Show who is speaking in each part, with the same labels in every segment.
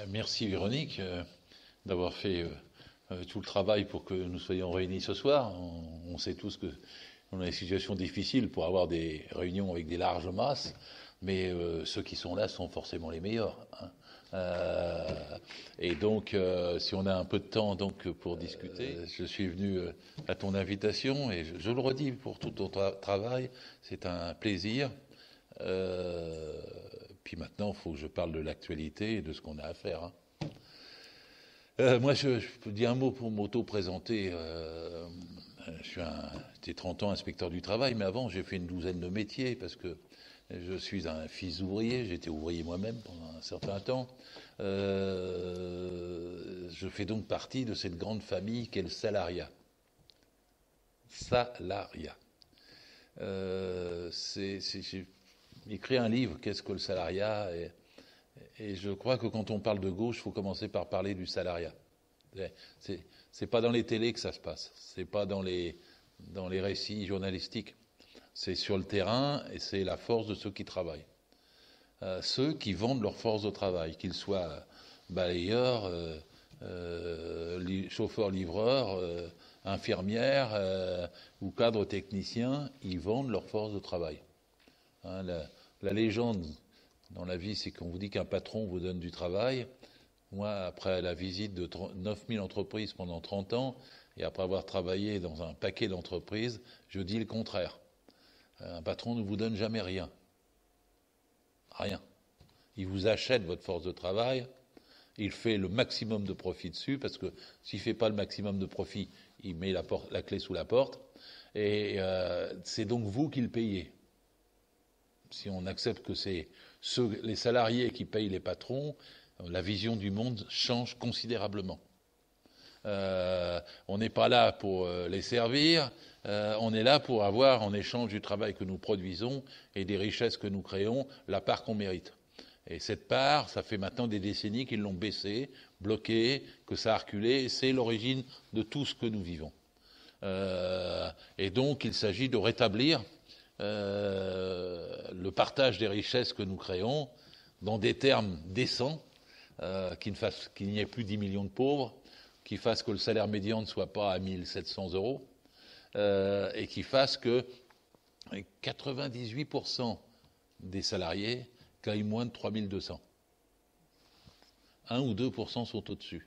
Speaker 1: Merci Véronique d'avoir fait tout le travail pour que nous soyons réunis ce soir. On sait tous que on a des situations difficiles pour avoir des réunions avec des larges masses, mais ceux qui sont là sont forcément les meilleurs. Hein. Et donc, si on a un peu de temps donc pour discuter, je suis venu à ton invitation et je le redis pour tout ton travail, c'est un plaisir. Puis maintenant, il faut que je parle de l'actualité et de ce qu'on a à faire. Hein. Moi, je peux dire un mot pour m'auto-présenter. J'étais 30 ans inspecteur du travail, mais avant, j'ai fait une douzaine de métiers parce que je suis un fils d'ouvrier. J'étais ouvrier moi-même pendant un certain temps. Je fais donc partie de cette grande famille qu'est le salariat. Salariat. J'ai écrit un livre, Qu'est-ce que le salariat ? Et je crois que quand on parle de gauche, il faut commencer par parler du salariat. C'est pas dans les télés que ça se passe, c'est pas dans les récits journalistiques, c'est sur le terrain et c'est la force de ceux qui travaillent. Ceux qui vendent leur force de travail, qu'ils soient balayeurs, chauffeurs-livreurs, infirmières ou cadres techniciens, ils vendent leur force de travail. Hein, la légende dans la vie, c'est qu'on vous dit qu'un patron vous donne du travail. Moi, après la visite de 9000 entreprises pendant 30 ans, et après avoir travaillé dans un paquet d'entreprises, je dis le contraire. Un patron ne vous donne jamais rien. Rien. Il vous achète votre force de travail, il fait le maximum de profit dessus, parce que s'il ne fait pas le maximum de profit, il met la clé sous la porte, et c'est donc vous qui le payez. Si on accepte que c'est les salariés qui payent les patrons, la vision du monde change considérablement. On n'est pas là pour les servir, on est là pour avoir, en échange du travail que nous produisons et des richesses que nous créons, la part qu'on mérite. Et cette part, ça fait maintenant des décennies qu'ils l'ont baissée, bloquée, que ça a reculé, et c'est l'origine de tout ce que nous vivons. Et donc, il s'agit de rétablir le partage des richesses que nous créons dans des termes décents, qu'il n'y ait plus 10 millions de pauvres, qui fasse que le salaire médian ne soit pas à 1700 euros, et qui fasse que 98% des salariés gagnent moins de 3200. 1 ou 2% sont au-dessus.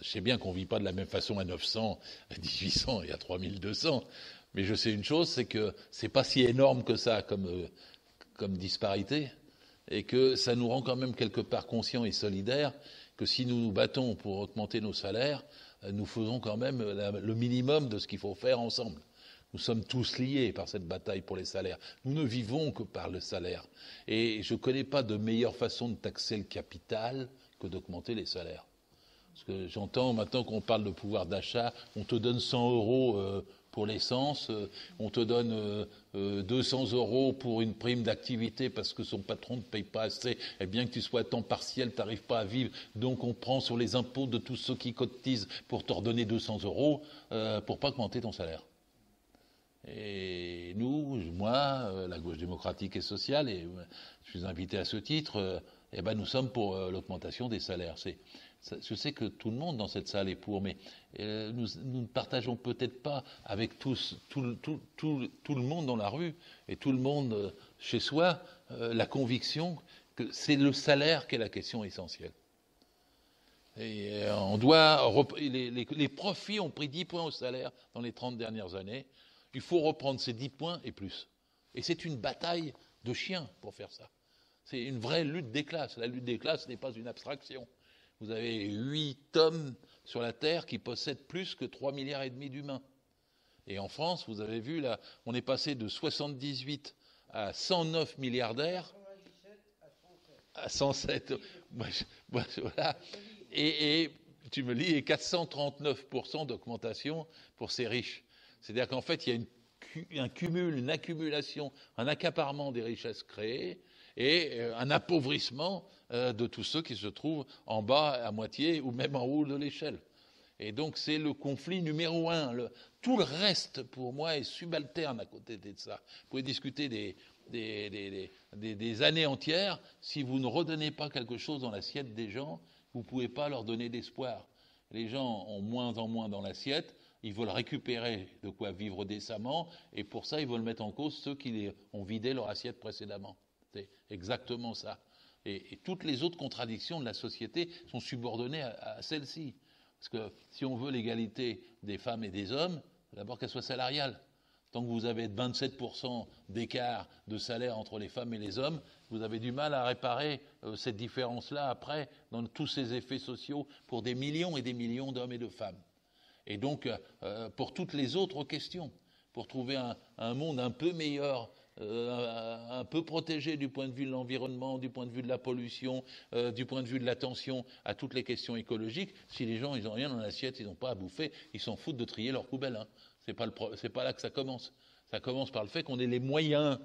Speaker 1: Je sais bien qu'on ne vit pas de la même façon à 900, à 1800 et à 3200, mais je sais une chose, c'est que c'est pas si énorme que ça comme disparité, et que ça nous rend quand même quelque part conscients et solidaires que si nous nous battons pour augmenter nos salaires, nous faisons quand même le minimum de ce qu'il faut faire ensemble. Nous sommes tous liés par cette bataille pour les salaires. Nous ne vivons que par le salaire. Et je ne connais pas de meilleure façon de taxer le capital que d'augmenter les salaires. Parce que j'entends maintenant qu'on parle de pouvoir d'achat, on te donne 100 euros pour l'essence, on te donne 200 euros pour une prime d'activité parce que son patron ne paye pas assez, et bien que tu sois à temps partiel, tu n'arrives pas à vivre, donc on prend sur les impôts de tous ceux qui cotisent pour te redonner 200 euros pour pas augmenter ton salaire. Et nous, moi, la gauche démocratique et sociale, et je suis invité à ce titre, nous sommes pour l'augmentation des salaires. Je sais que tout le monde dans cette salle est pour, mais nous ne partageons peut-être pas avec tout le monde dans la rue et tout le monde chez soi la conviction que c'est le salaire qui est la question essentielle. Et les profits ont pris 10 points au salaire dans les 30 dernières années. Il faut reprendre ces 10 points et plus. Et c'est une bataille de chiens pour faire ça. C'est une vraie lutte des classes. La lutte des classes n'est pas une abstraction. Vous avez 8 hommes sur la Terre qui possèdent plus que 3,5 milliards d'humains. Et en France, vous avez vu, là, on est passé de 78 à 109 milliardaires. À 107. Voilà. Et tu me lis, et 439% d'augmentation pour ces riches. C'est-à-dire qu'en fait, il y a un cumul, une accumulation, un accaparement des richesses créées et un appauvrissement de tous ceux qui se trouvent en bas à moitié ou même en haut de l'échelle. Et donc c'est le conflit numéro un. Tout le reste, pour moi, est subalterne à côté de ça. Vous pouvez discuter des années entières. Si vous ne redonnez pas quelque chose dans l'assiette des gens, vous ne pouvez pas leur donner d'espoir. Les gens ont moins en moins dans l'assiette. Ils veulent récupérer de quoi vivre décemment. Et pour ça, ils veulent mettre en cause ceux qui ont vidé leur assiette précédemment. C'est exactement ça. Et toutes les autres contradictions de la société sont subordonnées à celle-ci. Parce que si on veut l'égalité des femmes et des hommes, d'abord qu'elle soit salariale. Tant que vous avez 27% d'écart de salaire entre les femmes et les hommes, vous avez du mal à réparer cette différence-là après dans tous ces effets sociaux pour des millions et des millions d'hommes et de femmes. Et donc, pour toutes les autres questions, pour trouver un monde un peu meilleur, un peu protégé du point de vue de l'environnement, du point de vue de la pollution, du point de vue de l'attention à toutes les questions écologiques, si les gens ils n'ont rien dans l'assiette, ils n'ont pas à bouffer, ils s'en foutent de trier leurs poubelles. Hein. C'est pas là que ça commence. Ça commence par le fait qu'on ait les moyens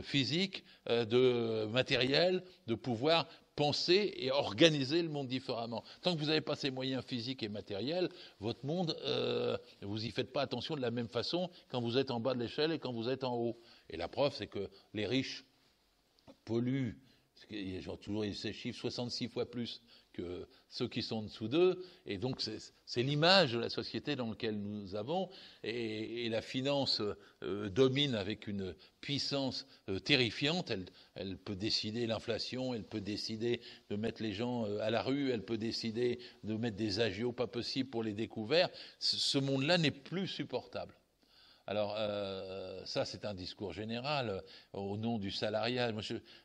Speaker 1: physiques, matériels, de pouvoir penser et organiser le monde différemment. Tant que vous n'avez pas ces moyens physiques et matériels, votre monde, vous n'y faites pas attention de la même façon quand vous êtes en bas de l'échelle et quand vous êtes en haut. Et la preuve, c'est que les riches polluent, j'ai toujours eu ces chiffres, 66 fois plus que ceux qui sont en dessous d'eux, et donc c'est l'image de la société dans laquelle nous avons, et la finance domine avec une puissance terrifiante. Elle peut décider l'inflation, elle peut décider de mettre les gens à la rue, elle peut décider de mettre des agios pas possibles pour les découverts. Ce monde-là n'est plus supportable. Alors, ça, c'est un discours général au nom du salariat. Moi,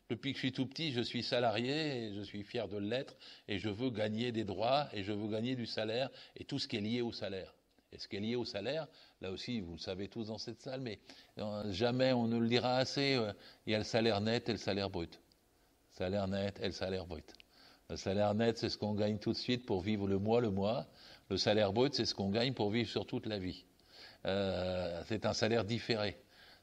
Speaker 1: depuis que je suis tout petit, je suis salarié, et je suis fier de l'être, et je veux gagner des droits, et je veux gagner du salaire, et tout ce qui est lié au salaire. Et ce qui est lié au salaire, là aussi, vous le savez tous dans cette salle, mais jamais on ne le dira assez, il y a le salaire net et le salaire brut. Salaire net et le salaire brut. Le salaire net, c'est ce qu'on gagne tout de suite pour vivre le mois. Le salaire brut, c'est ce qu'on gagne pour vivre sur toute la vie. C'est un salaire différé.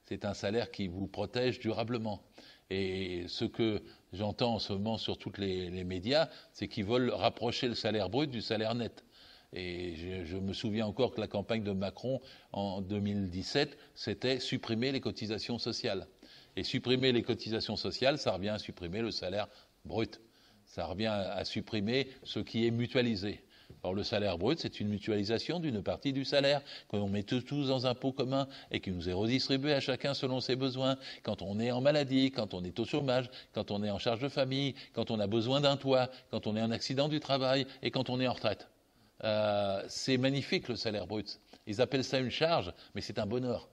Speaker 1: C'est un salaire qui vous protège durablement. Et ce que j'entends en ce moment sur tous les médias, c'est qu'ils veulent rapprocher le salaire brut du salaire net. Et je me souviens encore que la campagne de Macron en 2017, c'était supprimer les cotisations sociales. Et supprimer les cotisations sociales, ça revient à supprimer le salaire brut. Ça revient à supprimer ce qui est mutualisé. Alors le salaire brut, c'est une mutualisation d'une partie du salaire qu'on met tous dans un pot commun et qui nous est redistribué à chacun selon ses besoins. Quand on est en maladie, quand on est au chômage, quand on est en charge de famille, quand on a besoin d'un toit, quand on est en accident du travail et quand on est en retraite. C'est magnifique le salaire brut. Ils appellent ça une charge, mais c'est un bonheur.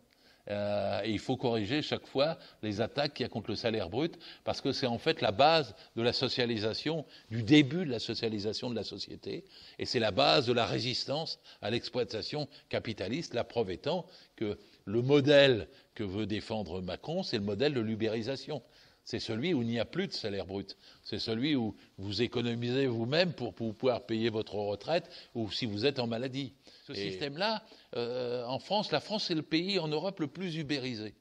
Speaker 1: Et il faut corriger chaque fois les attaques qu'il y a contre le salaire brut, parce que c'est en fait la base de la socialisation, du début de la socialisation de la société, et c'est la base de la résistance à l'exploitation capitaliste, la preuve étant que le modèle que veut défendre Macron, c'est le modèle de l'ubérisation. C'est celui où il n'y a plus de salaire brut. C'est celui où vous économisez vous-même pour pouvoir payer votre retraite ou si vous êtes en maladie. Ce système-là, en France, la France est le pays en Europe le plus ubérisé.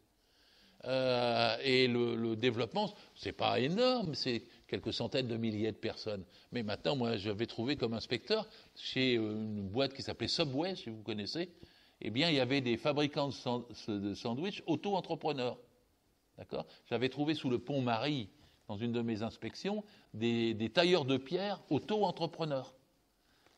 Speaker 1: Et le développement, c'est pas énorme, c'est quelques centaines de milliers de personnes. Mais maintenant, moi, j'avais trouvé comme inspecteur chez une boîte qui s'appelait Subway, si vous connaissez, eh bien, il y avait des fabricants de sandwichs auto-entrepreneurs. D'accord ? J'avais trouvé sous le pont Marie, dans une de mes inspections, des tailleurs de pierre auto-entrepreneurs.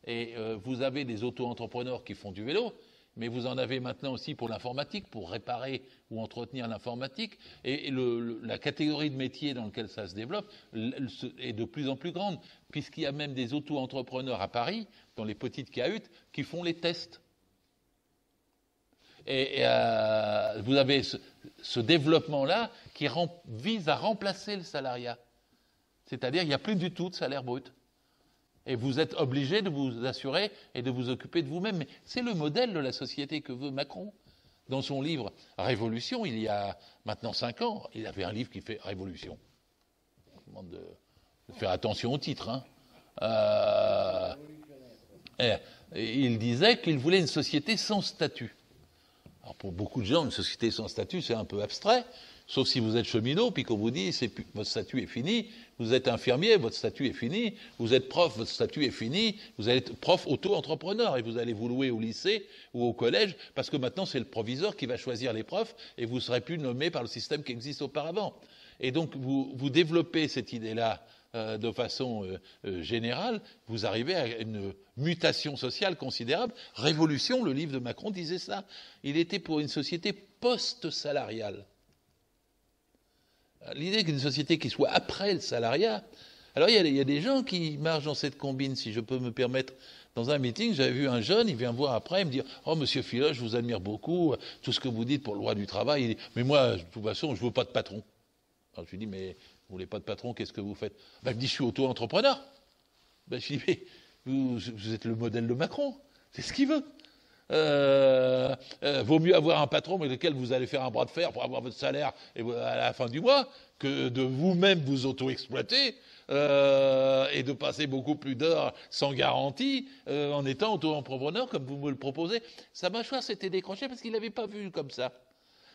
Speaker 1: Et vous avez des auto-entrepreneurs qui font du vélo, mais vous en avez maintenant aussi pour l'informatique, pour réparer ou entretenir l'informatique. Et la catégorie de métiers dans laquelle ça se développe est de plus en plus grande, puisqu'il y a même des auto-entrepreneurs à Paris, dans les petites cahutes, qui font les tests. Et vous avez ce développement-là qui vise à remplacer le salariat. C'est-à-dire qu'il n'y a plus du tout de salaire brut. Et vous êtes obligé de vous assurer et de vous occuper de vous-même. Mais c'est le modèle de la société que veut Macron. Dans son livre Révolution, il y a maintenant 5 ans, il avait un livre qui fait Révolution. Je vous demande de faire attention au titre. Et il disait qu'il voulait une société sans statut. Alors pour beaucoup de gens, une société sans statut, c'est un peu abstrait, sauf si vous êtes cheminot, puis qu'on vous dit, votre statut est fini, vous êtes infirmier, votre statut est fini, vous êtes prof, votre statut est fini, vous allez être prof auto-entrepreneur, et vous allez vous louer au lycée ou au collège, parce que maintenant c'est le proviseur qui va choisir les profs, et vous ne serez plus nommé par le système qui existe auparavant. Et donc vous développez cette idée-là de façon générale, vous arrivez à une mutation sociale considérable. Révolution, le livre de Macron disait ça. Il était pour une société post-salariale. L'idée qu'une société qui soit après le salariat. Alors il y a des gens qui marchent dans cette combine, si je peux me permettre. Dans un meeting, j'avais vu un jeune, il vient me voir après, il me dit « Oh, monsieur Filloche, je vous admire beaucoup, tout ce que vous dites pour le droit du travail. » Il dit « Mais moi, de toute façon, je ne veux pas de patron. » Alors je lui dis « Mais vous voulez pas de patron, qu'est-ce que vous faites ?» Ben, il me dit « Je suis auto-entrepreneur. » Ben, je lui dis « Mais vous êtes le modèle de Macron, c'est ce qu'il veut. Vaut mieux avoir un patron avec lequel vous allez faire un bras de fer pour avoir votre salaire à la fin du mois que de vous-même vous auto-exploiter et de passer beaucoup plus d'heures sans garantie en étant auto-entrepreneur comme vous me le proposez. » Sa mâchoire s'était décrochée parce qu'il n'avait pas vu comme ça.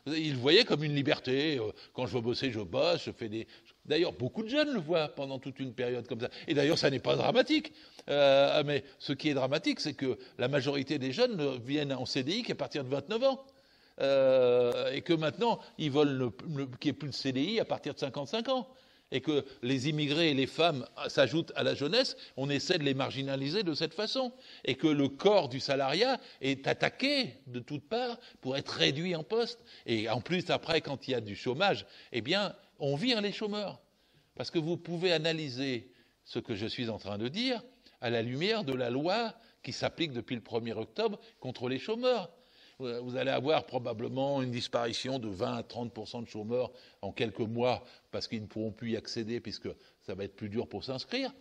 Speaker 1: Il le voyait comme une liberté. Quand je veux bosser, je bosse, je fais des... D'ailleurs, beaucoup de jeunes le voient pendant toute une période comme ça. Et d'ailleurs, ça n'est pas dramatique. Mais ce qui est dramatique, c'est que la majorité des jeunes ne viennent en CDI qu'à partir de 29 ans. Et que maintenant, ils veulent qu'il n'y ait plus de CDI à partir de 55 ans. Et que les immigrés et les femmes s'ajoutent à la jeunesse, on essaie de les marginaliser de cette façon. Et que le corps du salariat est attaqué de toutes parts pour être réduit en poste. Et en plus, après, quand il y a du chômage, eh bien, on vire les chômeurs. Parce que vous pouvez analyser ce que je suis en train de dire à la lumière de la loi qui s'applique depuis le 1er octobre contre les chômeurs. Vous allez avoir probablement une disparition de 20 à 30% de chômeurs en quelques mois parce qu'ils ne pourront plus y accéder puisque ça va être plus dur pour s'inscrire.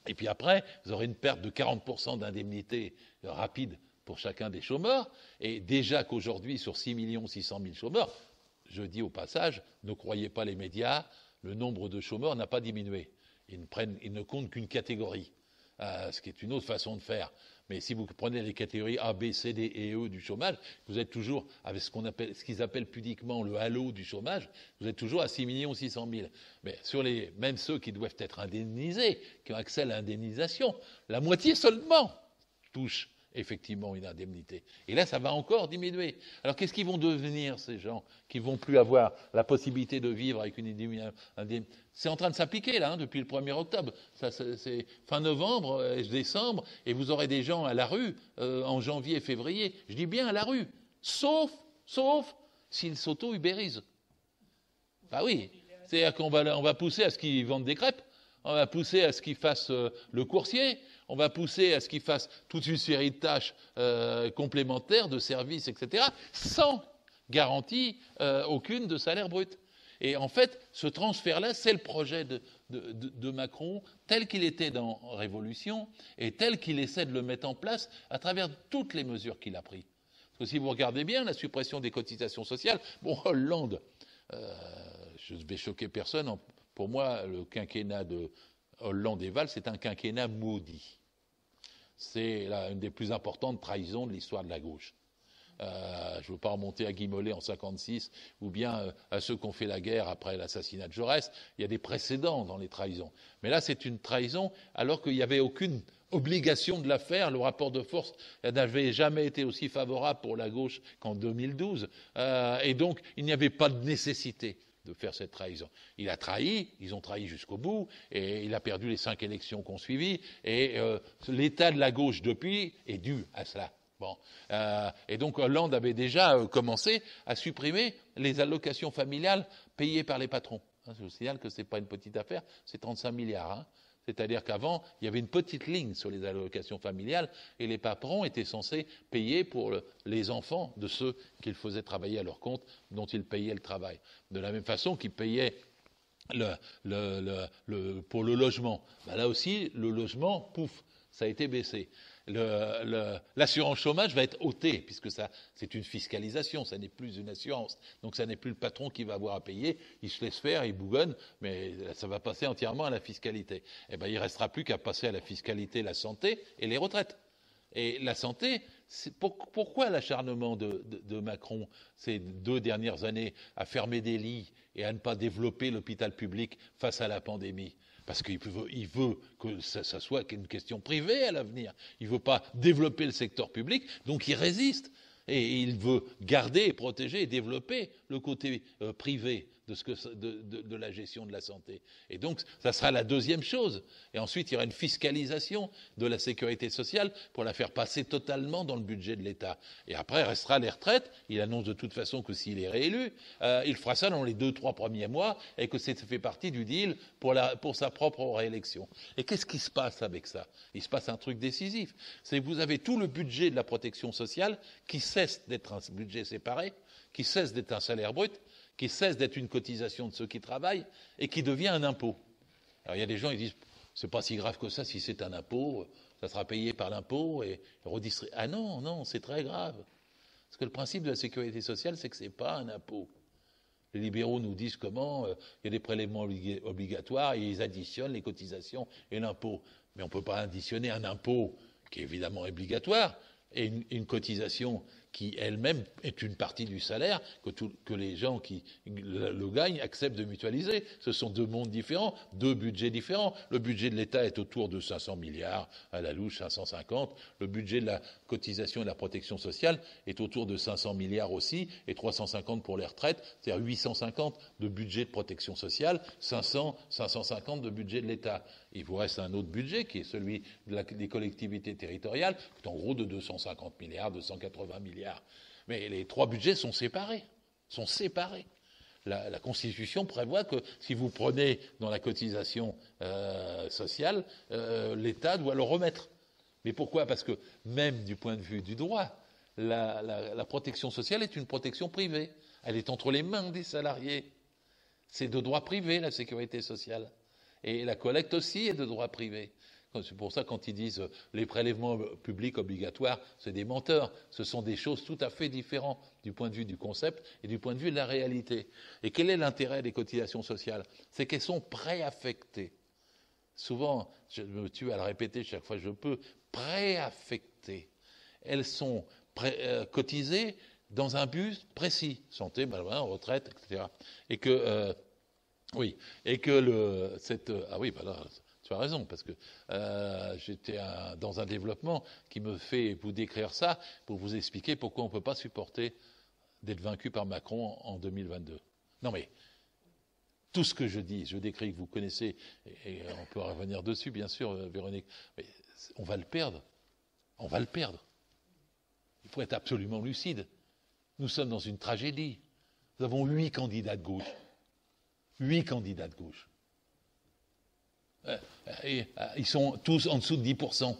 Speaker 1: Et puis après, vous aurez une perte de 40% d'indemnité rapide pour chacun des chômeurs. Et déjà qu'aujourd'hui, sur 6 600 000 chômeurs, je dis au passage, ne croyez pas les médias, le nombre de chômeurs n'a pas diminué. Ils ne comptent qu'une catégorie, ce qui est une autre façon de faire. Mais si vous prenez les catégories A, B, C, D et E du chômage, vous êtes toujours avec ce qu'ils appellent pudiquement le halo du chômage, vous êtes toujours à 6 600 000. Mais sur même ceux qui doivent être indemnisés, qui ont accès à l'indemnisation, la moitié seulement touche effectivement une indemnité. Et là, ça va encore diminuer. Alors qu'est-ce qu'ils vont devenir, ces gens qui vont plus avoir la possibilité de vivre avec une indemnité? C'est en train de s'appliquer, là, depuis le 1er octobre. Ça, c'est fin novembre, décembre, et vous aurez des gens à la rue en janvier et février. Je dis bien à la rue, sauf s'ils s'auto-ubérisent. Bah oui, c'est-à-dire qu'on va pousser à ce qu'ils vendent des crêpes, on va pousser à ce qu'ils fassent le coursier, on va pousser à ce qu'ils fassent toute une série de tâches complémentaires, de services, etc., sans garantie aucune de salaire brut. Et en fait, ce transfert-là, c'est le projet de Macron, tel qu'il était dans Révolution, et tel qu'il essaie de le mettre en place à travers toutes les mesures qu'il a prises. Parce que si vous regardez bien, la suppression des cotisations sociales, bon, Hollande, je ne vais choquer personne, pour moi, le quinquennat de Hollande et Valls, c'est un quinquennat maudit. C'est une des plus importantes trahisons de l'histoire de la gauche. Je ne veux pas remonter à Guy Mollet en 1956 ou bien à ceux qui ont fait la guerre après l'assassinat de Jaurès. Il y a des précédents dans les trahisons. Mais là, c'est une trahison alors qu'il n'y avait aucune obligation de la faire. Le rapport de force n'avait jamais été aussi favorable pour la gauche qu'en 2012. Et donc, il n'y avait pas de nécessité de faire cette trahison. Il a trahi, ils ont trahi jusqu'au bout, et il a perdu les 5 élections qu'on suivi, et l'état de la gauche depuis est dû à cela. Bon. Et donc Hollande avait déjà commencé à supprimer les allocations familiales payées par les patrons. Je vous signale que ce n'est pas une petite affaire, c'est 35 milliards. Hein. C'est-à-dire qu'avant, il y avait une petite ligne sur les allocations familiales et les patrons étaient censés payer pour les enfants de ceux qu'ils faisaient travailler à leur compte, dont ils payaient le travail. De la même façon qu'ils payaient pour le logement. Ben là aussi, le logement, pouf, ça a été baissé. L'assurance chômage va être ôtée, puisque ça, c'est une fiscalisation, ça n'est plus une assurance. Donc ça n'est plus le patron qui va avoir à payer, il se laisse faire, il bougonne, mais ça va passer entièrement à la fiscalité. Eh ben, il ne restera plus qu'à passer à la fiscalité la santé et les retraites. Et la santé, Pourquoi l'acharnement de Macron ces 2 dernières années à fermer des lits et à ne pas développer l'hôpital public face à la pandémie? Parce qu'il veut que ça soit une question privée à l'avenir. Il ne veut pas développer le secteur public, donc il résiste. Et il veut garder, protéger et développer le côté privé de la gestion de la santé. Et donc, ça sera la deuxième chose. Et ensuite, il y aura une fiscalisation de la sécurité sociale pour la faire passer totalement dans le budget de l'État. Et après, restera les retraites. Il annonce de toute façon que s'il est réélu, il fera ça dans les 2-3 premiers mois et que ça fait partie du deal pour sa propre réélection. Et qu'est-ce qui se passe avec ça? Il se passe un truc décisif. C'est que vous avez tout le budget de la protection sociale qui cesse d'être un budget séparé, qui cesse d'être un salaire brut, qui cesse d'être une cotisation de ceux qui travaillent et qui devient un impôt. Alors il y a des gens qui disent c'est pas si grave que ça si c'est un impôt, ça sera payé par l'impôt et redistribué. Ah non, c'est très grave. Parce que le principe de la sécurité sociale, c'est que c'est pas un impôt. Les libéraux nous disent comment il y a des prélèvements obligatoires et ils additionnent les cotisations et l'impôt. Mais on ne peut pas additionner un impôt qui est évidemment obligatoire et une cotisation qui elle-même est une partie du salaire que les gens qui le gagnent acceptent de mutualiser. Ce sont 2 mondes différents, 2 budgets différents. Le budget de l'État est autour de 500 milliards, à la louche 550. Le budget de la cotisation et de la protection sociale est autour de 500 milliards aussi, et 350 pour les retraites, c'est-à-dire 850 de budget de protection sociale, 500, 550 de budget de l'État. Il vous reste un autre budget qui est celui des collectivités territoriales, qui est en gros de 250 milliards, 280 milliards. Mais les 3 budgets sont séparés. La Constitution prévoit que si vous prenez dans la cotisation sociale, l'État doit le remettre. Mais pourquoi? Parce que même du point de vue du droit, la protection sociale est une protection privée. Elle est entre les mains des salariés. C'est de droit privé, la sécurité sociale. Et la collecte aussi est de droit privé. C'est pour ça quand ils disent les prélèvements publics obligatoires, c'est des menteurs. Ce sont des choses tout à fait différentes du point de vue du concept et du point de vue de la réalité. Et quel est l'intérêt des cotisations sociales? C'est qu'elles sont préaffectées. Souvent, je me tue à le répéter chaque fois que je peux, préaffectées. Elles sont cotisées dans un but précis, santé, retraite, etc. Et que tu as raison, parce que j'étais dans un développement qui me fait vous décrire ça pour vous expliquer pourquoi on ne peut pas supporter d'être vaincu par Macron en 2022. Non mais, tout ce que je dis, je décris que vous connaissez, et on peut revenir dessus, bien sûr, Véronique, mais on va le perdre. On va le perdre. Il faut être absolument lucide. Nous sommes dans une tragédie. Nous avons 8 candidats de gauche. 8 candidats de gauche. Ils sont tous en dessous de 10%.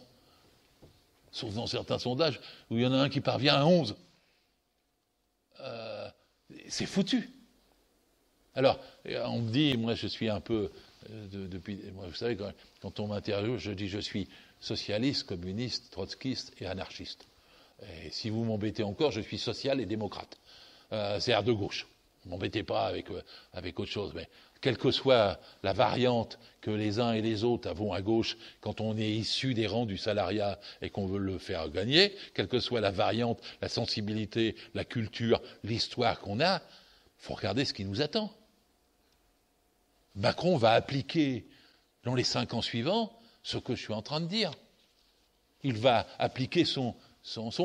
Speaker 1: Sauf dans certains sondages où il y en a un qui parvient à 11%. C'est foutu. Alors, on me dit, moi je suis un peu, depuis, moi, vous savez, quand on m'interviewe, je dis je suis socialiste, communiste, trotskiste et anarchiste. Et si vous m'embêtez encore, je suis social et démocrate. C'est-à-dire de gauche. Ne m'embêtez pas avec autre chose, mais quelle que soit la variante que les uns et les autres avons à gauche quand on est issu des rangs du salariat et qu'on veut le faire gagner, quelle que soit la variante, la sensibilité, la culture, l'histoire qu'on a, il faut regarder ce qui nous attend. Macron va appliquer dans les 5 ans suivants ce que je suis en train de dire. Il va appliquer son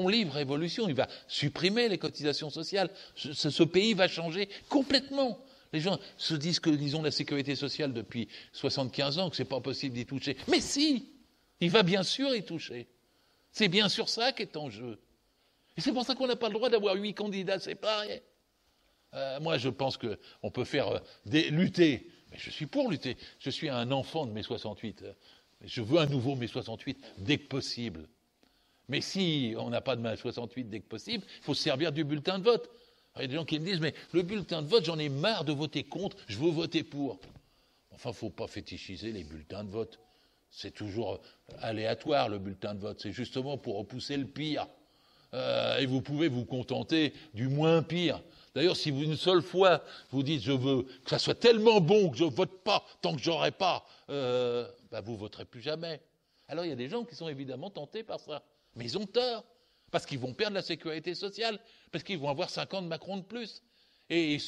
Speaker 1: livre Révolution, il va supprimer les cotisations sociales. Ce pays va changer complètement. Les gens se disent qu'ils ont la sécurité sociale depuis 75 ans, que c'est pas possible d'y toucher. Mais si, il va bien sûr y toucher. C'est bien sûr ça qui est en jeu. Et c'est pour ça qu'on n'a pas le droit d'avoir 8 candidats séparés. Moi, je pense qu'on peut faire lutter. Mais je suis pour lutter. Je suis un enfant de mai 68. Je veux un nouveau mai 68 dès que possible. Mais si on n'a pas de mai 68 dès que possible, il faut se servir du bulletin de vote. Il y a des gens qui me disent, mais le bulletin de vote, j'en ai marre de voter contre, je veux voter pour. Enfin, il ne faut pas fétichiser les bulletins de vote. C'est toujours aléatoire, le bulletin de vote. C'est justement pour repousser le pire. Et vous pouvez vous contenter du moins pire. D'ailleurs, si vous, une seule fois, vous dites, je veux que ça soit tellement bon que je ne vote pas tant que j'aurai pas, vous voterez plus jamais. Alors, il y a des gens qui sont évidemment tentés par ça. Mais ils ont tort. Parce qu'ils vont perdre la sécurité sociale, parce qu'ils vont avoir 5 ans de Macron de plus. Et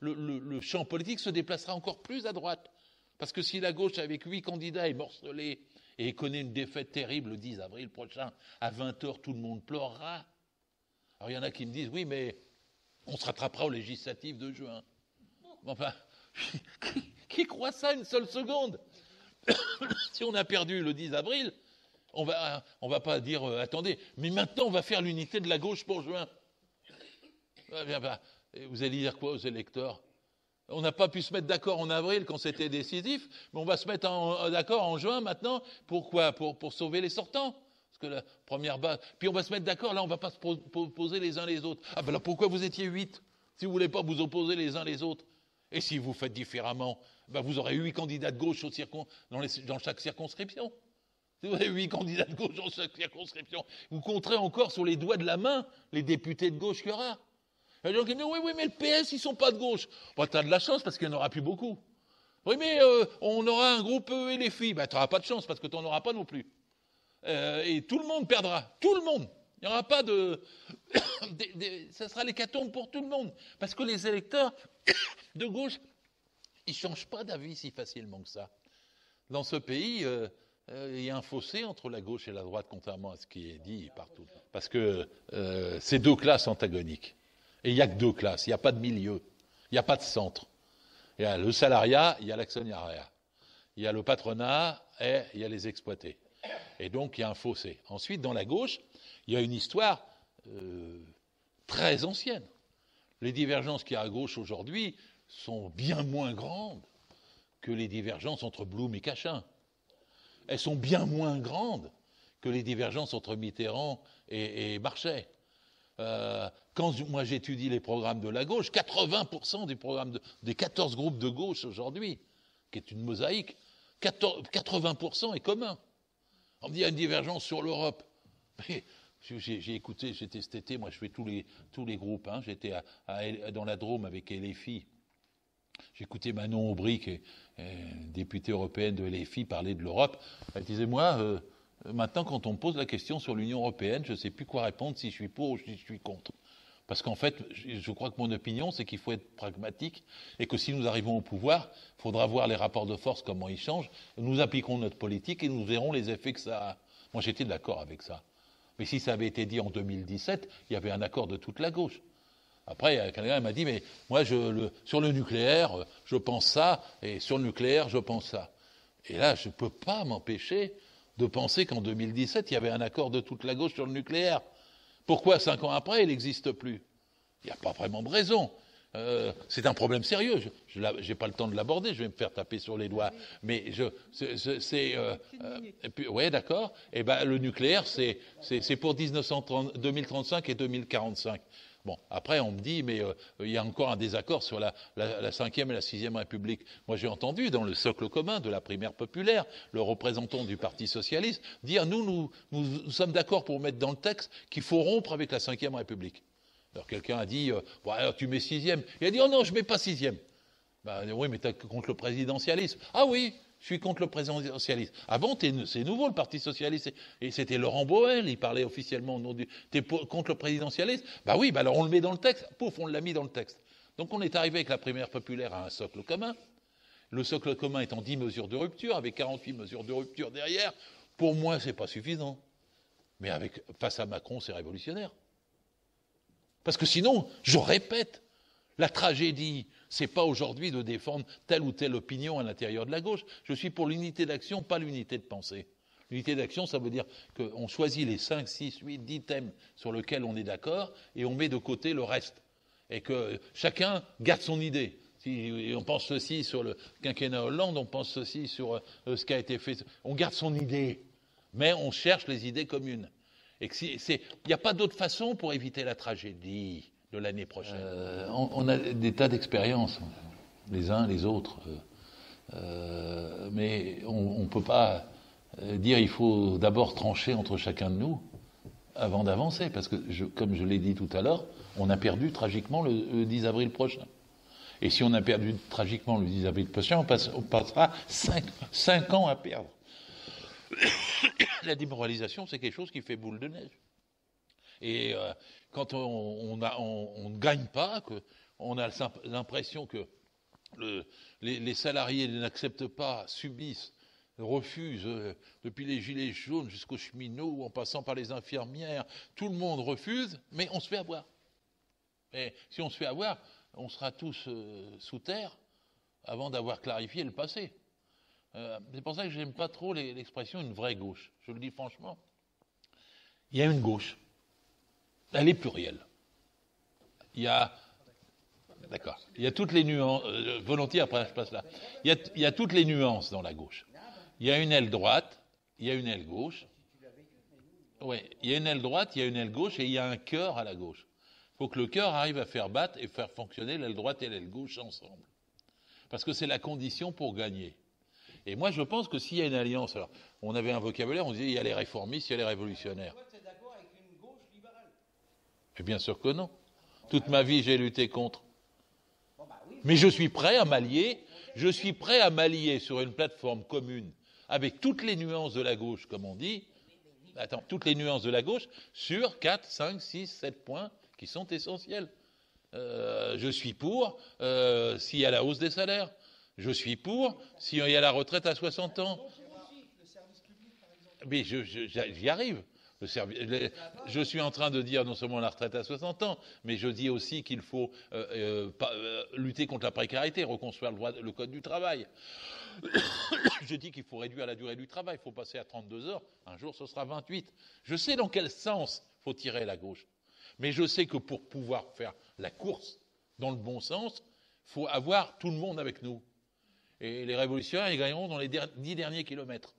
Speaker 1: le champ politique se déplacera encore plus à droite. Parce que si la gauche, avec 8 candidats, est morcelée et connaît une défaite terrible le 10 avril prochain, à 20h, tout le monde pleurera. Alors il y en a qui me disent, oui, mais on se rattrapera aux législatives de juin. Enfin, qui croit ça une seule seconde? Si on a perdu le 10 avril, on va pas dire, attendez, mais maintenant on va faire l'unité de la gauche pour juin. Vous allez dire quoi aux électeurs? On n'a pas pu se mettre d'accord en avril quand c'était décisif, mais on va se mettre d'accord en juin maintenant. Pourquoi? Pour sauver les sortants. Parce que la première base. Puis on va se mettre d'accord, là on ne va pas se opposer les uns les autres. Ah ben alors pourquoi vous étiez 8 si vous ne voulez pas vous opposer les uns les autres? Et si vous faites différemment, ben vous aurez 8 candidats de gauche dans chaque circonscription. Si vous avez 8 candidats de gauche dans chaque circonscription, vous compterez encore sur les doigts de la main les députés de gauche qu'il y aura. Il y a des gens qui disent, oui, mais le PS, ils sont pas de gauche. Bon, t'as de la chance parce qu'il n'y en aura plus beaucoup. Oui, mais on aura un groupe et les filles. Ben, t'auras pas de chance parce que t'en auras pas non plus. Et tout le monde perdra. Tout le monde. Il n'y aura pas de... ça sera l'hécatombe pour tout le monde. Parce que les électeurs de gauche, ils changent pas d'avis si facilement que ça. Dans ce pays, il y a un fossé entre la gauche et la droite, contrairement à ce qui est dit partout. Parce que c'est 2 classes antagoniques. Et il n'y a que 2 classes, il n'y a pas de milieu, il n'y a pas de centre. Il y a le salariat, il y a l'actionnariat. Il y a le patronat et il y a les exploités. Et donc il y a un fossé. Ensuite, dans la gauche, il y a une histoire très ancienne. Les divergences qu'il y a à gauche aujourd'hui sont bien moins grandes que les divergences entre Blum et Cachin. Elles sont bien moins grandes que les divergences entre Mitterrand et Marchais. Quand moi j'étudie les programmes de la gauche, 80% des programmes des 14 groupes de gauche aujourd'hui, qui est une mosaïque, 80% est commun. On me dit il y a une divergence sur l'Europe. J'ai écouté, j'étais cet été, moi je fais tous les groupes, hein, j'étais dans la Drôme avec LFI. J'ai écouté Manon Aubry, qui est députée européenne de LFI, parler de l'Europe. Elle disait, moi, maintenant, quand on me pose la question sur l'Union européenne, je ne sais plus quoi répondre, si je suis pour ou si je suis contre. Parce qu'en fait, je crois que mon opinion, c'est qu'il faut être pragmatique et que si nous arrivons au pouvoir, il faudra voir les rapports de force, comment ils changent. Nous appliquerons notre politique et nous verrons les effets que ça a. Moi, j'étais d'accord avec ça. Mais si ça avait été dit en 2017, il y avait un accord de toute la gauche. Après, quelqu'un m'a dit, mais moi, sur le nucléaire, je pense ça, et sur le nucléaire, je pense ça. Et là, je ne peux pas m'empêcher de penser qu'en 2017, il y avait un accord de toute la gauche sur le nucléaire. Pourquoi 5 ans après, il n'existe plus? Il n'y a pas vraiment de raison. C'est un problème sérieux. Je n'ai pas le temps de l'aborder, je vais me faire taper sur les doigts. Mais oui, d'accord. Et ben, le nucléaire, c'est pour 2035 et 2045. Bon, après, on me dit, mais il y a encore un désaccord sur la 5e et la 6e République. Moi, j'ai entendu, dans le socle commun de la primaire populaire, le représentant du Parti socialiste dire, nous sommes d'accord pour mettre dans le texte qu'il faut rompre avec la 5e République. Alors, quelqu'un a dit, bon, alors tu mets 6e. Il a dit, oh non, je mets pas 6e. Ben, oui, mais t'es contre le présidentialisme. Ah oui, je suis contre le présidentialisme. Avant, c'est nouveau, le Parti socialiste. Et c'était Laurent Boel, il parlait officiellement au nom du... T'es contre le présidentialisme? Bah oui, bah alors on le met dans le texte. Pouf, on l'a mis dans le texte. Donc on est arrivé avec la primaire populaire à un socle commun. Le socle commun étant 10 mesures de rupture, avec 48 mesures de rupture derrière. Pour moi, c'est pas suffisant. Mais face à Macron, c'est révolutionnaire. Parce que sinon, je répète, la tragédie, c'est pas aujourd'hui de défendre telle ou telle opinion à l'intérieur de la gauche. Je suis pour l'unité d'action, pas l'unité de pensée. L'unité d'action, ça veut dire qu'on choisit les 5, 6, 8, 10 thèmes sur lesquels on est d'accord et on met de côté le reste. Et que chacun garde son idée. Si on pense ceci sur le quinquennat Hollande, on pense ceci sur ce qui a été fait. On garde son idée, mais on cherche les idées communes. Et il n'y a pas d'autre façon pour éviter la tragédie de l'année prochaine. On a des tas d'expériences, les uns, les autres. Mais on ne peut pas dire il faut d'abord trancher entre chacun de nous avant d'avancer. Parce que, comme je l'ai dit tout à l'heure, on a perdu tragiquement le 10 avril prochain. Et si on a perdu tragiquement le 10 avril prochain, on passera 5 ans à perdre. La démoralisation, c'est quelque chose qui fait boule de neige. Et quand on ne gagne pas, on a l'impression que les salariés n'acceptent pas, subissent, refusent, depuis les gilets jaunes jusqu'aux cheminots, en passant par les infirmières, tout le monde refuse, mais on se fait avoir. Et si on se fait avoir, on sera tous sous terre avant d'avoir clarifié le passé. C'est pour ça que j'aime pas trop l'expression une vraie gauche. Je le dis franchement. Il y a une gauche. Elle est plurielle. Il y a... D'accord. Il y a toutes les nuances... volontiers, après je passe là. Il y a toutes les nuances dans la gauche. Il y a une aile droite, il y a une aile gauche. Oui, il y a une aile droite, il y a une aile gauche et il y a un cœur à la gauche. Il faut que le cœur arrive à faire battre et faire fonctionner l'aile droite et l'aile gauche ensemble. Parce que c'est la condition pour gagner. Et moi, je pense que s'il y a une alliance, alors, on avait un vocabulaire, on disait il y a les réformistes, il y a les révolutionnaires.
Speaker 2: Tu es d'accord avec une gauche libérale?
Speaker 1: Mais bien sûr que non. Toute ma vie, j'ai lutté contre. Mais je suis prêt à m'allier. Je suis prêt à m'allier sur une plateforme commune avec toutes les nuances de la gauche, comme on dit. Attends, toutes les nuances de la gauche sur 4, 5, 6, 7 points qui sont essentiels. Je suis pour s'il y a la hausse des salaires. Je suis pour s'il y a la retraite à 60 ans. Mais j'y arrive. Je suis en train de dire non seulement la retraite à 60 ans, mais je dis aussi qu'il faut lutter contre la précarité, reconstruire le code du travail. Je dis qu'il faut réduire la durée du travail, il faut passer à 32 heures, un jour ce sera 28. Je sais dans quel sens il faut tirer la gauche, mais je sais que pour pouvoir faire la course dans le bon sens, il faut avoir tout le monde avec nous. Et les révolutionnaires, ils gagneront dans les 10 derniers kilomètres.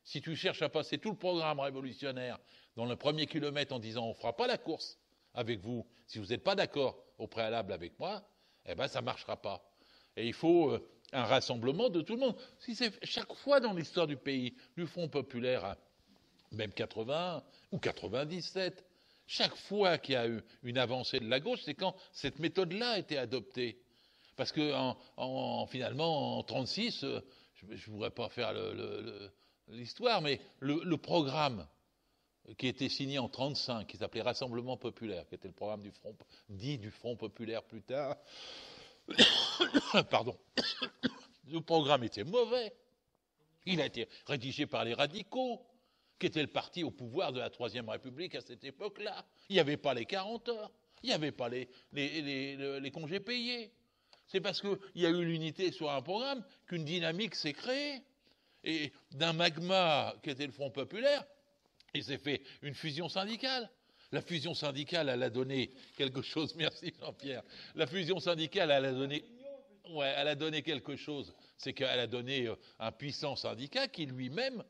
Speaker 1: Si tu cherches à passer tout le programme révolutionnaire dans le premier kilomètre en disant on ne fera pas la course avec vous, si vous n'êtes pas d'accord au préalable avec moi, eh ben ça ne marchera pas. Et il faut un rassemblement de tout le monde. Si c'est chaque fois dans l'histoire du pays, du Front populaire, même 80 ou 97, chaque fois qu'il y a eu une avancée de la gauche, c'est quand cette méthode-là a été adoptée. Parce que finalement, en 1936, je ne voudrais pas faire l'histoire, mais le programme qui était signé en 1935, qui s'appelait Rassemblement populaire, qui était le programme du Front populaire plus tard, pardon, le programme était mauvais. Il a été rédigé par les radicaux, qui étaient le parti au pouvoir de la Troisième République à cette époque-là. Il n'y avait pas les 40 heures, il n'y avait pas les congés payés. C'est parce qu'il y a eu l'unité sur un programme qu'une dynamique s'est créée. Et d'un magma qui était le Front populaire, il s'est fait une fusion syndicale. La fusion syndicale, elle a donné quelque chose. Merci Jean-Pierre. La fusion syndicale, elle a donné quelque chose. C'est qu'elle a donné un puissant syndicat qui lui-même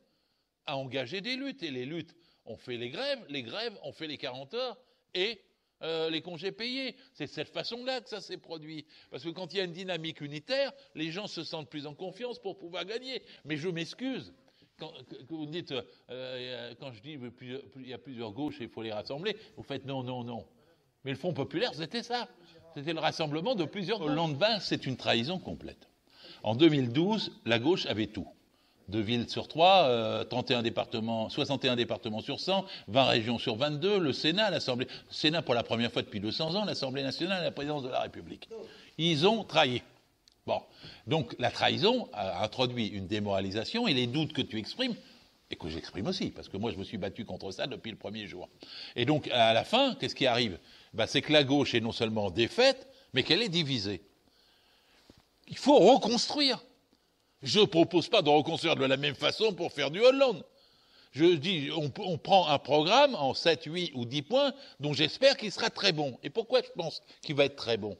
Speaker 1: a engagé des luttes. Et les luttes ont fait les grèves ont fait les 40 heures et les congés payés. C'est de cette façon-là que ça s'est produit. Parce que quand il y a une dynamique unitaire, les gens se sentent plus en confiance pour pouvoir gagner. Mais je m'excuse. Quand vous me dites, quand je dis il y a plusieurs gauches et il faut les rassembler, vous faites non, non, non. Mais le Front populaire, c'était ça. C'était le rassemblement de plusieurs gauches. Le lendemain, c'est une trahison complète. En 2012, la gauche avait tout. 2 villes sur 3, 61 départements sur 100, 20 régions sur 22, le Sénat, l'Assemblée. Le Sénat, pour la première fois depuis 200 ans, l'Assemblée nationale et la présidence de la République. Ils ont trahi. Bon. Donc, la trahison a introduit une démoralisation et les doutes que tu exprimes, et que j'exprime aussi, parce que moi, je me suis battu contre ça depuis le premier jour. Et donc, à la fin, qu'est-ce qui arrive? C'est que la gauche est non seulement défaite, mais qu'elle est divisée. Il faut reconstruire. Je ne propose pas de reconstruire de la même façon pour faire du Hollande. Je dis, on prend un programme en 7, 8 ou 10 points dont j'espère qu'il sera très bon. Et pourquoi je pense qu'il va être très bon?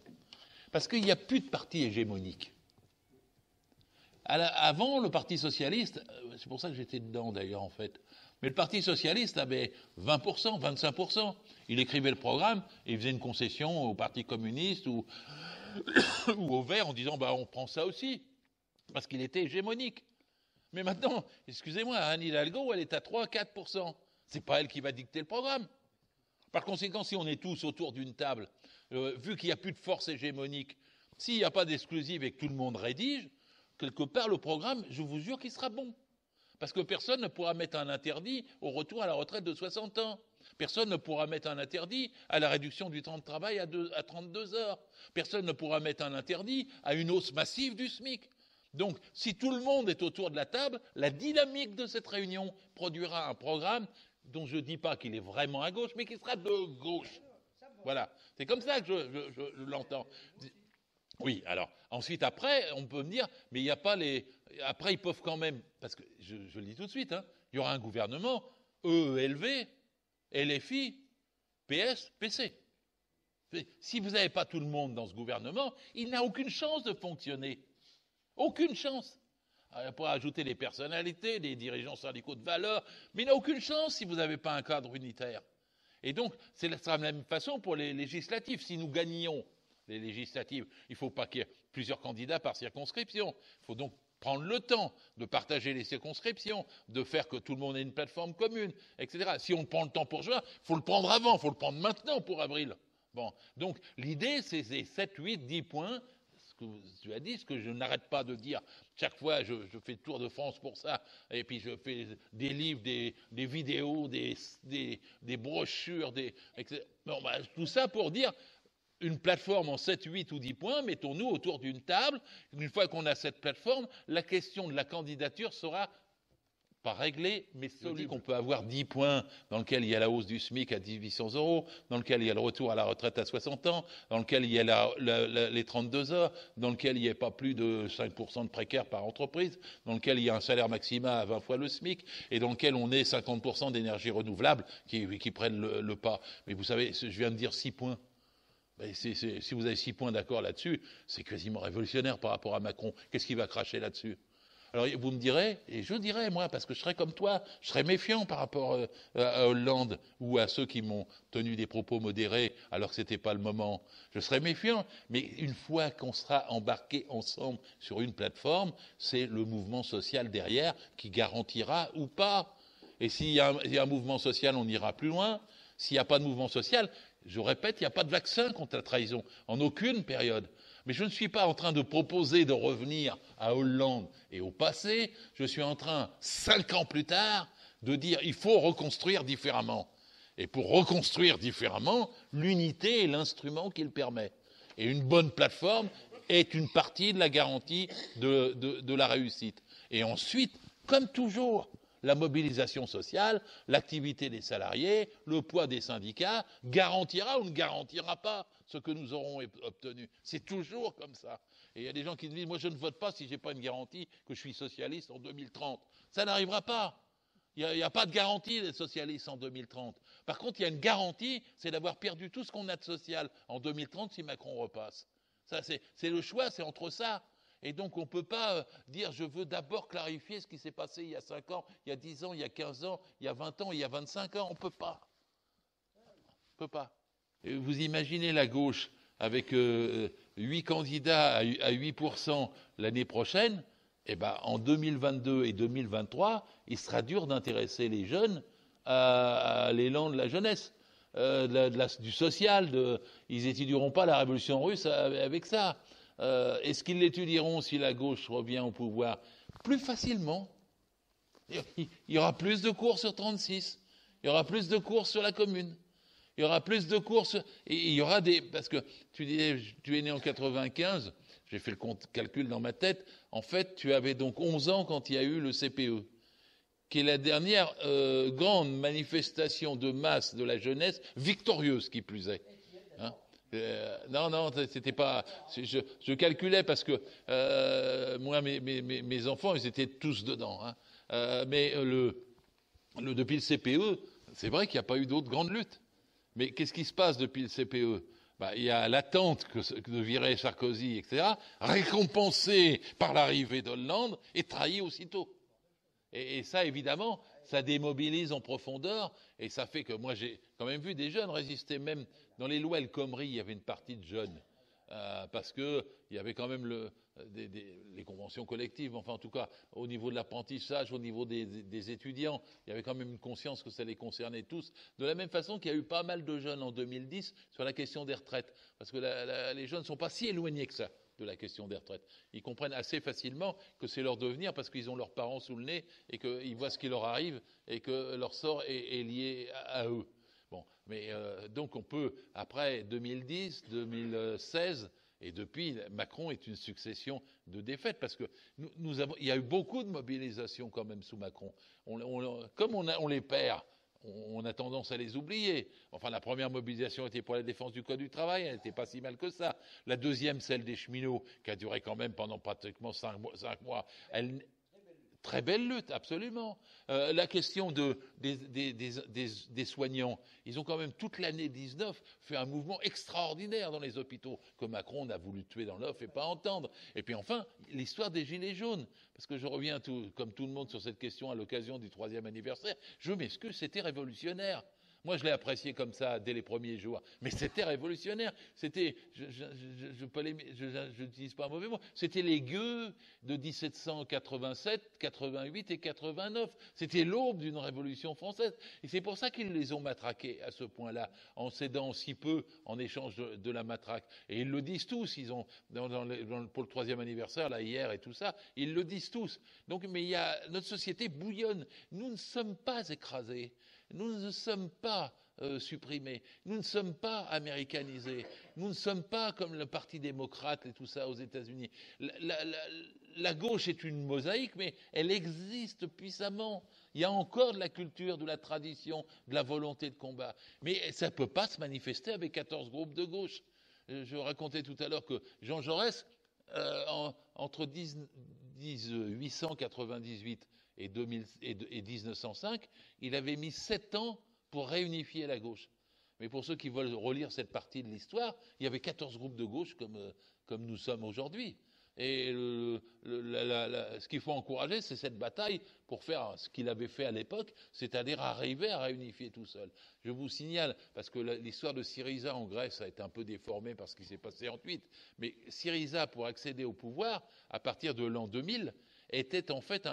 Speaker 1: Parce qu'il n'y a plus de parti hégémonique. Avant, le Parti socialiste, c'est pour ça que j'étais dedans d'ailleurs en fait, mais le Parti socialiste avait 20%, 25%. Il écrivait le programme et il faisait une concession au Parti communiste ou au Vert en disant on prend ça aussi. Parce qu'il était hégémonique. Mais maintenant, excusez-moi, Anne Hidalgo, elle est à 3-4%. C'est pas elle qui va dicter le programme. Par conséquent, si on est tous autour d'une table, vu qu'il n'y a plus de force hégémonique, s'il n'y a pas d'exclusive et que tout le monde rédige, quelque part, le programme, je vous jure qu'il sera bon. Parce que personne ne pourra mettre un interdit au retour à la retraite de 60 ans. Personne ne pourra mettre un interdit à la réduction du temps de travail à 32 heures. Personne ne pourra mettre un interdit à une hausse massive du SMIC. Donc, si tout le monde est autour de la table, la dynamique de cette réunion produira un programme dont je ne dis pas qu'il est vraiment à gauche, mais qui sera de gauche. Voilà. C'est comme ça que je l'entends. Oui, alors, ensuite, après, on peut me dire, mais il n'y a pas les... Après, ils peuvent quand même... Parce que, je le dis tout de suite, hein, il y aura un gouvernement EELV, LFI, PS, PC. Si vous n'avez pas tout le monde dans ce gouvernement, il n'a aucune chance de fonctionner. Aucune chance. On pourra ajouter les personnalités, les dirigeants syndicaux de valeur, mais il n'a aucune chance si vous n'avez pas un cadre unitaire. Et donc, c'est la même façon pour les législatives. Si nous gagnions les législatives, il ne faut pas qu'il y ait plusieurs candidats par circonscription. Il faut donc prendre le temps de partager les circonscriptions, de faire que tout le monde ait une plateforme commune, etc. Si on prend le temps pour juin, il faut le prendre avant, il faut le prendre maintenant pour avril. Bon, donc l'idée, c'est ces 7, 8, 10 points, ce que tu as dit, ce que je n'arrête pas de dire. Chaque fois, je fais le tour de France pour ça, et puis je fais des livres, des vidéos, des brochures, etc. Bon, bah, tout ça pour dire... Une plateforme en 7, 8 ou 10 points, mettons-nous autour d'une table. Une fois qu'on a cette plateforme, la question de la candidature sera pas réglée, mais soluble. On peut avoir 10 points dans lesquels il y a la hausse du SMIC à 1800 €, dans lequel il y a le retour à la retraite à 60 ans, dans lequel il y a les 32 heures, dans lequel il n'y a pas plus de 5% de précaires par entreprise, dans lequel il y a un salaire maximal à 20 fois le SMIC, et dans lequel on ait 50% d'énergie renouvelable qui prennent le pas. Mais vous savez, je viens de dire 6 points. Si vous avez 6 points d'accord là-dessus, c'est quasiment révolutionnaire par rapport à Macron. Qu'est-ce qu'il va cracher là-dessus? Alors vous me direz, et je dirais moi, parce que je serais comme toi, je serais méfiant par rapport à Hollande ou à ceux qui m'ont tenu des propos modérés alors que c'était pas le moment. Je serais méfiant, mais une fois qu'on sera embarqués ensemble sur une plateforme, c'est le mouvement social derrière qui garantira ou pas. Et s'il y a un mouvement social, on ira plus loin. S'il n'y a pas de mouvement social, je répète, il n'y a pas de vaccin contre la trahison, en aucune période. Mais je ne suis pas en train de proposer de revenir à Hollande et au passé. Je suis en train, 5 ans plus tard, de dire il faut reconstruire différemment. Et pour reconstruire différemment, l'unité est l'instrument qui le permet. Et une bonne plateforme est une partie de la garantie de la réussite. Et ensuite, comme toujours, la mobilisation sociale, l'activité des salariés, le poids des syndicats garantira ou ne garantira pas ce que nous aurons obtenu. C'est toujours comme ça. Et il y a des gens qui disent, moi je ne vote pas si je n'ai pas une garantie que je suis socialiste en 2030. Ça n'arrivera pas. Il n'y a pas de garantie d'être socialiste en 2030. Par contre, il y a une garantie, c'est d'avoir perdu tout ce qu'on a de social en 2030 si Macron repasse. Ça, c'est le choix, c'est entre ça. Et donc, on ne peut pas dire, je veux d'abord clarifier ce qui s'est passé il y a 5 ans, il y a 10 ans, il y a 15 ans, il y a 20 ans, il y a 25 ans. On ne peut pas. On ne peut pas. Et vous imaginez la gauche avec 8 candidats à 8% l'année prochaine, eh ben, en 2022 et 2023, il sera dur d'intéresser les jeunes à l'élan de la jeunesse, du social. Ils n'étudieront pas la révolution russe avec ça. Est-ce qu'ils l'étudieront si la gauche revient au pouvoir? Plus facilement. Il y aura plus de cours sur 36. Il y aura plus de cours sur la commune. Il y aura plus de cours sur... Et il y aura des... Parce que tu disais, tu es né en 95, j'ai fait le calcul dans ma tête. En fait, tu avais donc 11 ans quand il y a eu le CPE, qui est la dernière grande manifestation de masse de la jeunesse, victorieuse qui plus est. Hein? Non, c'était pas. Je calculais parce que moi, mes enfants, ils étaient tous dedans. Hein. Mais depuis le CPE, c'est vrai qu'il n'y a pas eu d'autres grandes luttes. Mais qu'est-ce qui se passe depuis le CPE? Il y a l'attente de virer Sarkozy, etc., récompensée par l'arrivée d'Hollande et trahie aussitôt. Et ça, évidemment, ça démobilise en profondeur, et ça fait que moi, j'ai quand même vu des jeunes résister, même dans les lois El Khomri, il y avait une partie de jeunes, parce que il y avait quand même les conventions collectives, enfin en tout cas, au niveau de l'apprentissage, au niveau des étudiants, il y avait quand même une conscience que ça les concernait tous, de la même façon qu'il y a eu pas mal de jeunes en 2010 sur la question des retraites, parce que les jeunes ne sont pas si éloignés que ça de la question des retraites. Ils comprennent assez facilement que c'est leur devenir parce qu'ils ont leurs parents sous le nez et qu'ils voient ce qui leur arrive et que leur sort est lié à eux. Bon, mais donc on peut, après 2010, 2016, et depuis, Macron est une succession de défaites, parce que il y a eu beaucoup de mobilisations quand même sous Macron. Comme on les perd, on a tendance à les oublier. Enfin, la première mobilisation était pour la défense du Code du travail, elle n'était pas si mal que ça. La deuxième, celle des cheminots, qui a duré quand même pendant pratiquement 5 mois, très belle lutte, absolument. La question des soignants, ils ont quand même toute l'année 19 fait un mouvement extraordinaire dans les hôpitaux que Macron a voulu tuer dans l'œuf et pas entendre. Et puis enfin, l'histoire des gilets jaunes, parce que je reviens comme tout le monde sur cette question à l'occasion du 3e anniversaire. Je m'excuse, c'était révolutionnaire. Moi, je l'ai apprécié comme ça dès les premiers jours. Mais c'était révolutionnaire. C'était, je n'utilise pas un mauvais mot, c'était les gueux de 1787, 88 et 89. C'était l'aube d'une révolution française. Et c'est pour ça qu'ils les ont matraqués à ce point-là, en cédant si peu en échange de la matraque. Et ils le disent tous. Ils ont, pour le 3e anniversaire, là, hier et tout ça, ils le disent tous. Donc, mais notre société bouillonne. Nous ne sommes pas écrasés. Nous ne sommes pas supprimés, nous ne sommes pas américanisés, nous ne sommes pas comme le Parti démocrate et tout ça aux États-Unis. La gauche est une mosaïque, mais elle existe puissamment. Il y a encore de la culture, de la tradition, de la volonté de combat. Mais ça ne peut pas se manifester avec 14 groupes de gauche. Je racontais tout à l'heure que Jean Jaurès, entre 1898 et 1905, il avait mis 7 ans pour réunifier la gauche. Mais pour ceux qui veulent relire cette partie de l'histoire, il y avait 14 groupes de gauche comme nous sommes aujourd'hui. Et ce qu'il faut encourager, c'est cette bataille pour faire ce qu'il avait fait à l'époque, c'est-à-dire arriver à réunifier tout seul. Je vous signale, parce que l'histoire de Syriza en Grèce a été un peu déformée par ce qui s'est passé ensuite, mais Syriza, pour accéder au pouvoir, à partir de l'an 2000, était en fait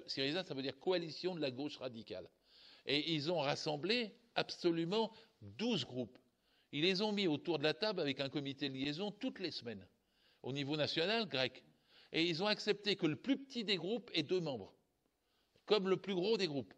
Speaker 1: Syriza, ça veut dire coalition de la gauche radicale. Et ils ont rassemblé absolument 12 groupes. Ils les ont mis autour de la table avec un comité de liaison toutes les semaines, au niveau national grec. Et ils ont accepté que le plus petit des groupes ait 2 membres, comme le plus gros des groupes.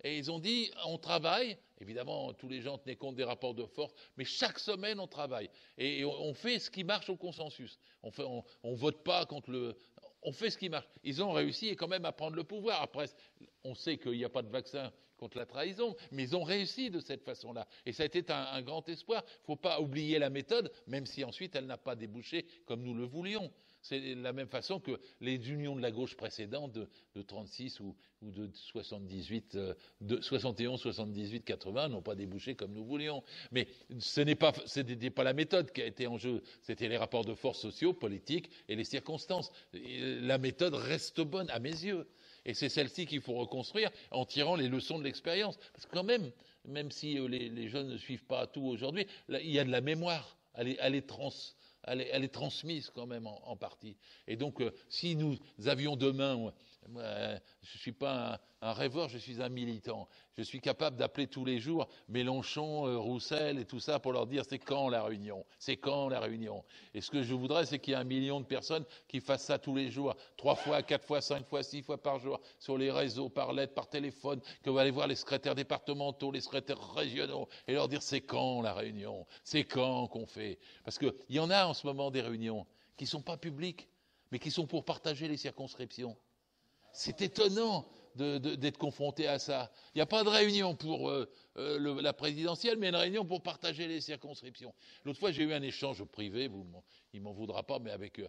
Speaker 1: Et ils ont dit, on travaille, évidemment, tous les gens tenaient compte des rapports de force, mais chaque semaine, on travaille. Et on fait ce qui marche au consensus. On vote pas contre on fait ce qui marche. Ils ont réussi quand même à prendre le pouvoir. Après, on sait qu'il n'y a pas de vaccin contre la trahison, mais ils ont réussi de cette façon-là. Et ça a été un grand espoir. Il ne faut pas oublier la méthode, même si ensuite elle n'a pas débouché comme nous le voulions. C'est la même façon que les unions de la gauche précédentes de 36 ou de 78, de 71, 78, 80 n'ont pas débouché comme nous voulions. Mais ce n'était pas la méthode qui a été en jeu. C'était les rapports de force sociaux, politiques et les circonstances. Et la méthode reste bonne à mes yeux. Et c'est celle-ci qu'il faut reconstruire en tirant les leçons de l'expérience. Parce que quand même si les jeunes ne suivent pas tout aujourd'hui, il y a de la mémoire. Elle est transmise quand même en partie. Et donc, si nous avions demain, je ne suis pas un rêveur, je suis un militant. Je suis capable d'appeler tous les jours Mélenchon, Roussel et tout ça pour leur dire c'est quand la réunion, c'est quand la réunion. Et ce que je voudrais, c'est qu'il y ait 1 million de personnes qui fassent ça tous les jours, 3 fois, 4 fois, 5 fois, 6 fois par jour, sur les réseaux, par lettre, par téléphone, que vous allez voir les secrétaires départementaux, les secrétaires régionaux, et leur dire c'est quand la réunion, c'est quand qu'on fait. Parce qu'il y en a en ce moment des réunions qui ne sont pas publiques, mais qui sont pour partager les circonscriptions. C'est étonnant d'être confronté à ça. Il n'y a pas de réunion pour la présidentielle, mais une réunion pour partager les circonscriptions. L'autre fois, j'ai eu un échange privé, il m'en voudra pas, mais avec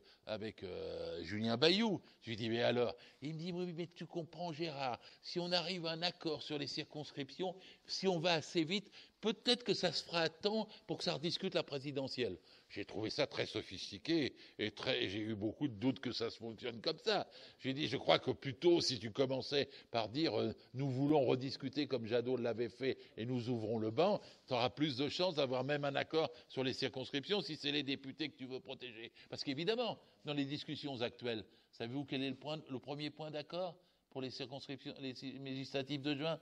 Speaker 1: Julien Bayou. Je lui dis, mais alors? Il me dit, oui, mais tu comprends, Gérard, si on arrive à un accord sur les circonscriptions, si on va assez vite, peut-être que ça se fera à temps pour que ça rediscute la présidentielle. J'ai trouvé ça très sophistiqué et j'ai eu beaucoup de doutes que ça se fonctionne comme ça. J'ai dit, je crois que plutôt si tu commençais par dire nous voulons rediscuter comme Jadot l'avait fait et nous ouvrons le banc, tu auras plus de chances d'avoir même un accord sur les circonscriptions si c'est les députés que tu veux protéger. Parce qu'évidemment, dans les discussions actuelles, savez-vous quel est le premier point d'accord pour les circonscriptions, les législatives de juin?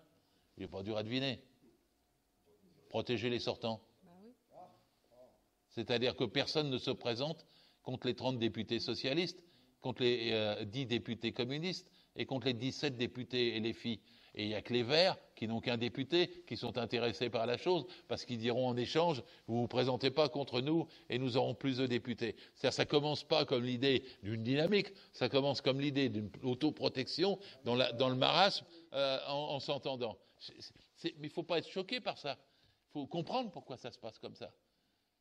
Speaker 1: Il n'est pas dur à deviner. Protéger les sortants. C'est-à-dire que personne ne se présente contre les 30 députés socialistes, contre les 10 députés communistes et contre les 17 députés et les filles. Et il n'y a que les Verts, qui n'ont qu'un député, qui sont intéressés par la chose, parce qu'ils diront en échange, vous ne vous présentez pas contre nous et nous aurons plus de députés. C'est-à-dire ça ne commence pas comme l'idée d'une dynamique, ça commence comme l'idée d'une autoprotection dans le marasme en s'entendant. Mais il ne faut pas être choqué par ça. Il faut comprendre pourquoi ça se passe comme ça.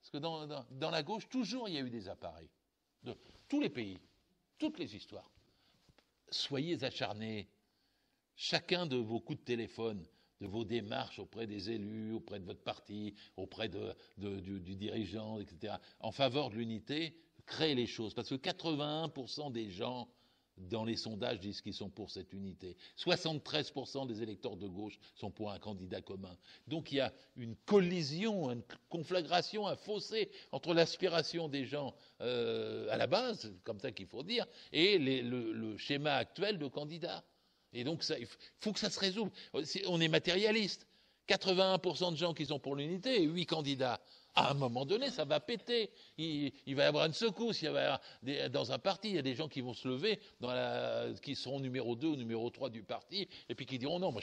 Speaker 1: Parce que dans la gauche, toujours il y a eu des appareils. De tous les pays, toutes les histoires. Soyez acharnés. Chacun de vos coups de téléphone, de vos démarches auprès des élus, auprès de votre parti, auprès du dirigeant, etc., en faveur de l'unité, créez les choses. Parce que 81% des gens dans les sondages disent qu'ils sont pour cette unité. 73% des électeurs de gauche sont pour un candidat commun. Donc il y a une collision, une conflagration, un fossé entre l'aspiration des gens à la base, c'est comme ça qu'il faut dire, et le schéma actuel de candidats. Et donc, il faut que ça se résolve. On est matérialiste. 81% de gens qui sont pour l'unité et 8 candidats. À un moment donné, ça va péter. Il va y avoir une secousse. Dans un parti, il y a des gens qui vont se lever, qui seront numéro 2 ou numéro 3 du parti, et puis qui diront non,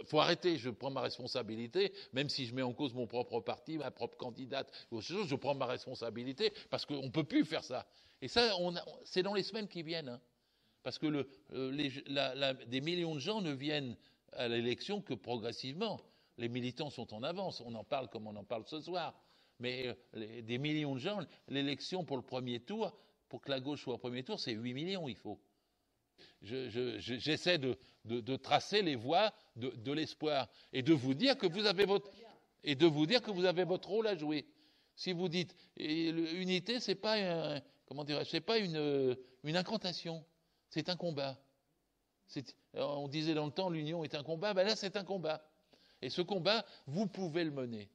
Speaker 1: faut arrêter, je prends ma responsabilité, même si je mets en cause mon propre parti, ma propre candidate, ou autre chose, je prends ma responsabilité, parce qu'on ne peut plus faire ça. Et ça, c'est dans les semaines qui viennent. Hein. Parce que des millions de gens ne viennent à l'élection que progressivement. Les militants sont en avance, on en parle comme on en parle ce soir. Mais des millions de gens, l'élection pour le premier tour, pour que la gauche soit au premier tour, c'est 8 millions il faut. J'essaie de tracer les voies de l'espoir et de vous dire que vous avez votre rôle à jouer. Si vous dites unité, c'est pas c'est pas une incantation. C'est un combat. On disait dans le temps, l'union est un combat. Ben là, c'est un combat. Et ce combat, vous pouvez le mener.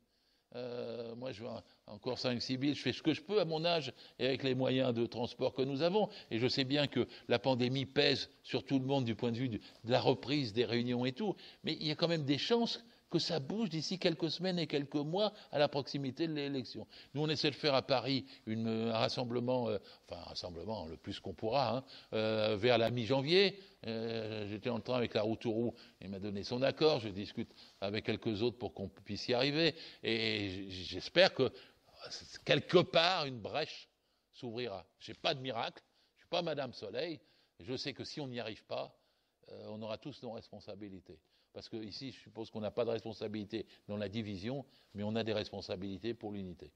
Speaker 1: Moi, je vois encore 5-6 billes, je fais ce que je peux à mon âge et avec les moyens de transport que nous avons. Et je sais bien que la pandémie pèse sur tout le monde du point de vue de la reprise des réunions et tout. Mais il y a quand même des chances que ça bouge d'ici quelques semaines et quelques mois à la proximité de l'élection. Nous, on essaie de faire à Paris un rassemblement, le plus qu'on pourra, vers la mi-janvier. J'étais en train avec la Routouroux, il m'a donné son accord, je discute avec quelques autres pour qu'on puisse y arriver. Et j'espère que, quelque part, une brèche s'ouvrira. Je n'ai pas de miracle, je ne suis pas Madame Soleil, je sais que si on n'y arrive pas, on aura tous nos responsabilités. Parce qu'ici, je suppose qu'on n'a pas de responsabilité dans la division, mais on a des responsabilités pour l'unité.